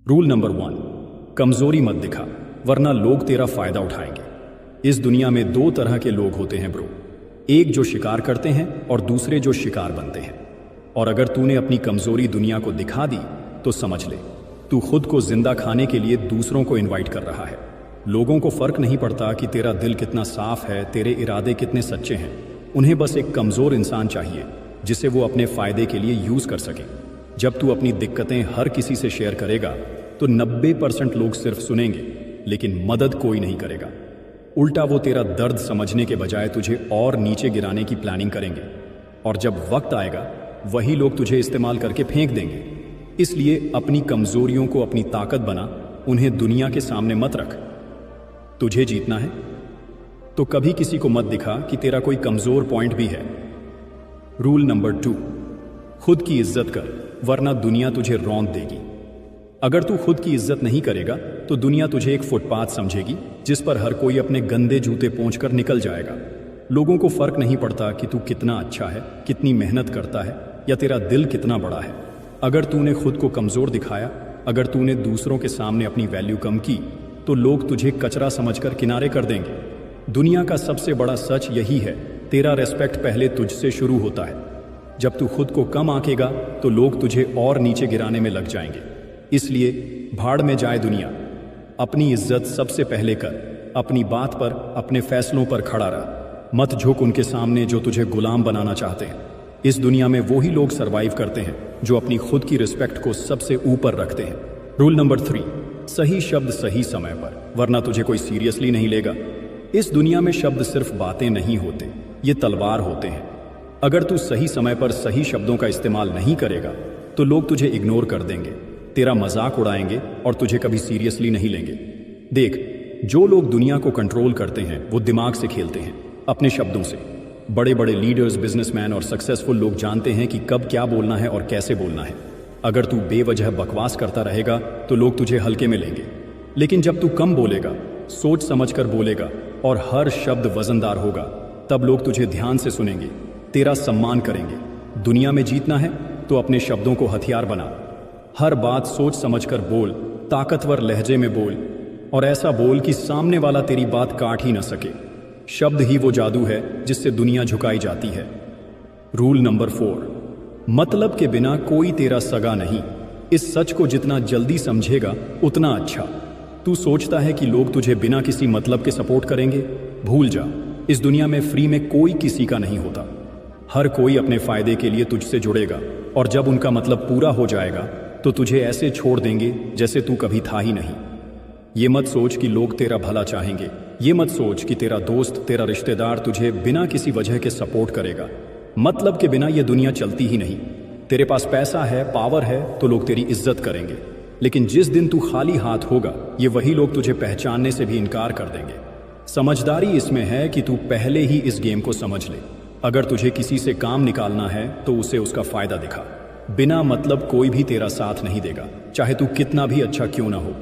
Rule number 1, कमजोरी मत दिखा, वरना लोग तेरा फायदा उठाएंगे। इस दुनिया में दो तरह के लोग होते हैं ब्रो, एक जो शिकार करते हैं और दूसरे जो शिकार बनते हैं। और अगर तूने अपनी कमजोरी दुनिया को दिखा दी तो समझ ले, तू खुद को जिंदा खाने के लिए दूसरों को इनवाइट कर रहा है। लोगों को फर्क नहीं पड़ता कि तेरा दिल कितना साफ है, तेरे इरादे कितने सच्चे हैं। उन्हें बस एक कमजोर इंसान चाहिए जिसे वो अपने फायदे के लिए यूज कर सके। जब तू अपनी दिक्कतें हर किसी से शेयर करेगा तो 90% लोग सिर्फ सुनेंगे, लेकिन मदद कोई नहीं करेगा। उल्टा वो तेरा दर्द समझने के बजाय तुझे और नीचे गिराने की प्लानिंग करेंगे। और जब वक्त आएगा वही लोग तुझे इस्तेमाल करके फेंक देंगे। इसलिए अपनी कमजोरियों को अपनी ताकत बना, उन्हें दुनिया के सामने मत रख। तुझे जीतना है तो कभी किसी को मत दिखा कि तेरा कोई कमजोर पॉइंट भी है। रूल नंबर 2, खुद की इज्जत कर, वरना दुनिया तुझे रौंद देगी। अगर तू खुद की इज्जत नहीं करेगा तो दुनिया तुझे एक फुटपाथ समझेगी जिस पर हर कोई अपने गंदे जूते पोंछकर निकल जाएगा। लोगों को फर्क नहीं पड़ता कि तू कितना अच्छा है, कितनी मेहनत करता है या तेरा दिल कितना बड़ा है। अगर तूने खुद को कमजोर दिखाया, अगर तूने दूसरों के सामने अपनी वैल्यू कम की, तो लोग तुझे कचरा समझकर किनारे कर देंगे। दुनिया का सबसे बड़ा सच यही है, तेरा रेस्पेक्ट पहले तुझसे शुरू होता है। जब तू खुद को कम आंकेगा तो लोग तुझे और नीचे गिराने में लग जाएंगे। इसलिए भाड़ में जाए दुनिया, अपनी इज्जत सबसे पहले कर। अपनी बात पर, अपने फैसलों पर खड़ा रह। मत झुक उनके सामने जो तुझे गुलाम बनाना चाहते हैं। इस दुनिया में वही लोग सरवाइव करते हैं जो अपनी खुद की रिस्पेक्ट को सबसे ऊपर रखते हैं। रूल नंबर 3, सही शब्द सही समय पर, वरना तुझे कोई सीरियसली नहीं लेगा। इस दुनिया में शब्द सिर्फ बातें नहीं होते, ये तलवार होते हैं। अगर तू सही समय पर सही शब्दों का इस्तेमाल नहीं करेगा तो लोग तुझे इग्नोर कर देंगे, तेरा मजाक उड़ाएंगे और तुझे कभी सीरियसली नहीं लेंगे। देख, जो लोग दुनिया को कंट्रोल करते हैं वो दिमाग से खेलते हैं, अपने शब्दों से। बड़े बड़े लीडर्स, बिजनेसमैन और सक्सेसफुल लोग जानते हैं कि कब क्या बोलना है और कैसे बोलना है। अगर तू बेवजह बकवास करता रहेगा तो लोग तुझे हल्के में लेंगे, लेकिन जब तू कम बोलेगा, सोच समझकर बोलेगा और हर शब्द वजनदार होगा, तब लोग तुझे ध्यान से सुनेंगे, तेरा सम्मान करेंगे। दुनिया में जीतना है तो अपने शब्दों को हथियार बना। हर बात सोच समझकर बोल, ताकतवर लहजे में बोल और ऐसा बोल कि सामने वाला तेरी बात काट ही न सके। शब्द ही वो जादू है जिससे दुनिया झुकाई जाती है। रूल नंबर 4, मतलब के बिना कोई तेरा सगा नहीं। इस सच को जितना जल्दी समझेगा उतना अच्छा। तू सोचता है कि लोग तुझे बिना किसी मतलब के सपोर्ट करेंगे? भूल जा, इस दुनिया में फ्री में कोई किसी का नहीं होता। हर कोई अपने फायदे के लिए तुझसे जुड़ेगा और जब उनका मतलब पूरा हो जाएगा तो तुझे ऐसे छोड़ देंगे जैसे तू कभी था ही नहीं। ये मत सोच कि लोग तेरा भला चाहेंगे, ये मत सोच कि तेरा दोस्त, तेरा रिश्तेदार तुझे बिना किसी वजह के सपोर्ट करेगा। मतलब के बिना ये दुनिया चलती ही नहीं। तेरे पास पैसा है, पावर है तो लोग तेरी इज्जत करेंगे, लेकिन जिस दिन तू खाली हाथ होगा ये वही लोग तुझे पहचानने से भी इनकार कर देंगे। समझदारी इसमें है कि तू पहले ही इस गेम को समझ ले। अगर तुझे किसी से काम निकालना है तो उसे उसका फायदा दिखा। बिना मतलब कोई भी तेरा साथ नहीं देगा, चाहे तू कितना भी अच्छा क्यों ना हो।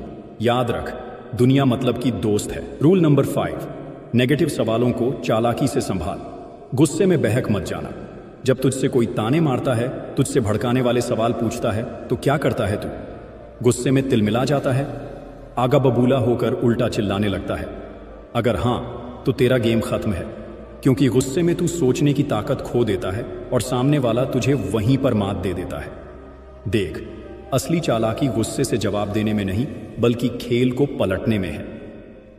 याद रख, दुनिया मतलब की दोस्त है। रूल नंबर 5, नेगेटिव सवालों को चालाकी से संभाल। गुस्से में बहक मत जाना। जब तुझसे कोई ताने मारता है, तुझसे भड़काने वाले सवाल पूछता है तो क्या करता है तू? गुस्से में तिलमिला जाता है, आगा बबूला होकर उल्टा चिल्लाने लगता है? अगर हां तो तेरा गेम खत्म है, क्योंकि गुस्से में तू सोचने की ताकत खो देता है और सामने वाला तुझे वहीं पर मात दे देता है। देख, असली चालाकी गुस्से से जवाब देने में नहीं बल्कि खेल को पलटने में है।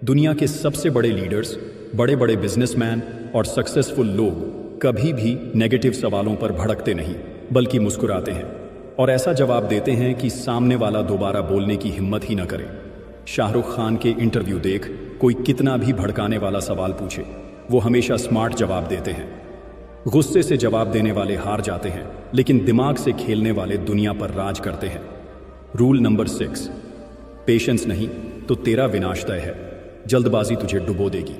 दुनिया के सबसे बड़े लीडर्स, बड़े बड़े बिजनेसमैन और सक्सेसफुल लोग कभी भी नेगेटिव सवालों पर भड़कते नहीं बल्कि मुस्कुराते हैं और ऐसा जवाब देते हैं कि सामने वाला दोबारा बोलने की हिम्मत ही न करे। शाहरुख खान के इंटरव्यू देख, कोई कितना भी भड़काने वाला सवाल पूछे वो हमेशा स्मार्ट जवाब देते हैं। गुस्से से जवाब देने वाले हार जाते हैं, लेकिन दिमाग से खेलने वाले दुनिया पर राज करते हैं। रूल नंबर 6, पेशेंस नहीं तो तेरा विनाश तय है। जल्दबाजी तुझे डुबो देगी।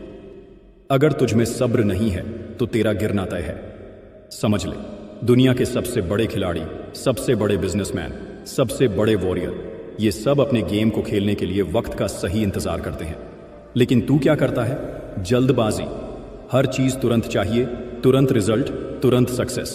अगर तुझमें सब्र नहीं है तो तेरा गिरना तय है। समझ ले, दुनिया के सबसे बड़े खिलाड़ी, सबसे बड़े बिजनेसमैन, सबसे बड़े वॉरियर, ये सब अपने गेम को खेलने के लिए वक्त का सही इंतजार करते हैं। लेकिन तू क्या करता है? जल्दबाजी। हर चीज तुरंत चाहिए, तुरंत रिजल्ट, तुरंत सक्सेस।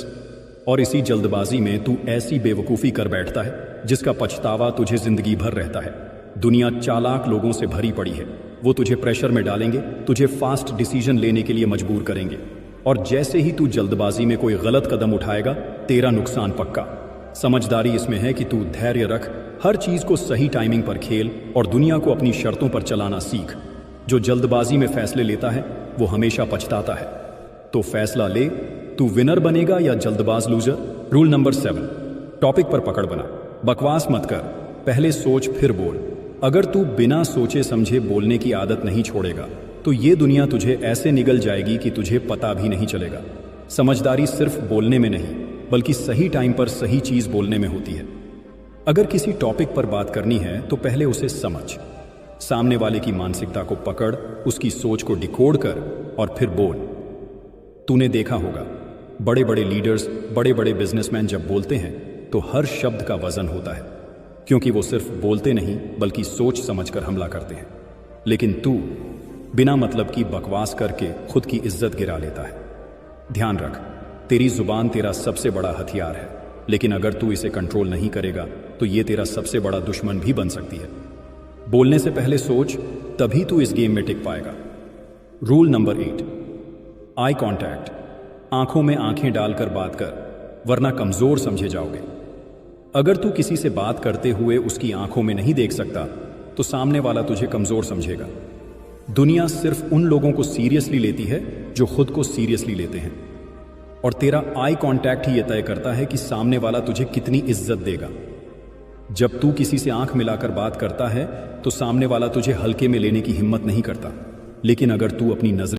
और इसी जल्दबाजी में तू ऐसी बेवकूफ़ी कर बैठता है जिसका पछतावा तुझे जिंदगी भर रहता है। दुनिया चालाक लोगों से भरी पड़ी है। वो तुझे प्रेशर में डालेंगे, तुझे फास्ट डिसीजन लेने के लिए मजबूर करेंगे, और जैसे ही तू जल्दबाजी में कोई गलत कदम उठाएगा, तेरा नुकसान पक्का। समझदारी इसमें है कि तू धैर्य रख, हर चीज को सही टाइमिंग पर खेल और दुनिया को अपनी शर्तों पर चलाना सीख। जो जल्दबाजी में फैसले लेता है वो हमेशा पछताता है। तो फैसला ले, तू विनर बनेगा या जल्दबाज लूजर। रूल नंबर 7, टॉपिक पर पकड़ बना। बकवास मत कर, पहले सोच फिर बोल। अगर तू बिना सोचे समझे बोलने की आदत नहीं छोड़ेगा तो ये दुनिया तुझे ऐसे निगल जाएगी कि तुझे पता भी नहीं चलेगा। समझदारी सिर्फ बोलने में नहीं बल्कि सही टाइम पर सही चीज बोलने में होती है। अगर किसी टॉपिक पर बात करनी है तो पहले उसे समझ, सामने वाले की मानसिकता को पकड़, उसकी सोच को डिकोड कर और फिर बोल। तूने देखा होगा, बड़े बड़े लीडर्स, बड़े बड़े बिजनेसमैन जब बोलते हैं तो हर शब्द का वजन होता है, क्योंकि वो सिर्फ बोलते नहीं बल्कि सोच समझकर हमला करते हैं। लेकिन तू बिना मतलब की बकवास करके खुद की इज्जत गिरा लेता है। ध्यान रख, तेरी जुबान तेरा सबसे बड़ा हथियार है, लेकिन अगर तू इसे कंट्रोल नहीं करेगा तो ये तेरा सबसे बड़ा दुश्मन भी बन सकती है। बोलने से पहले सोच, तभी तू इस गेम में टिक पाएगा। Rule number 8, eye contact. आंखों में आंखें डालकर बात कर, वरना कमजोर समझे जाओगे। अगर तू किसी से बात करते हुए उसकी आंखों में नहीं देख सकता तो सामने वाला तुझे कमजोर समझेगा। दुनिया सिर्फ उन लोगों को सीरियसली लेती है जो खुद को सीरियसली लेते हैं, और तेरा आई कांटेक्ट ही यह तय करता है कि सामने वाला तुझे कितनी इज्जत देगा। जब तू किसी से आंख मिलाकर बात करता है तो सामने वाला तुझे हल्के में लेने की हिम्मत नहीं करता, लेकिन अगर तू अपनी नजर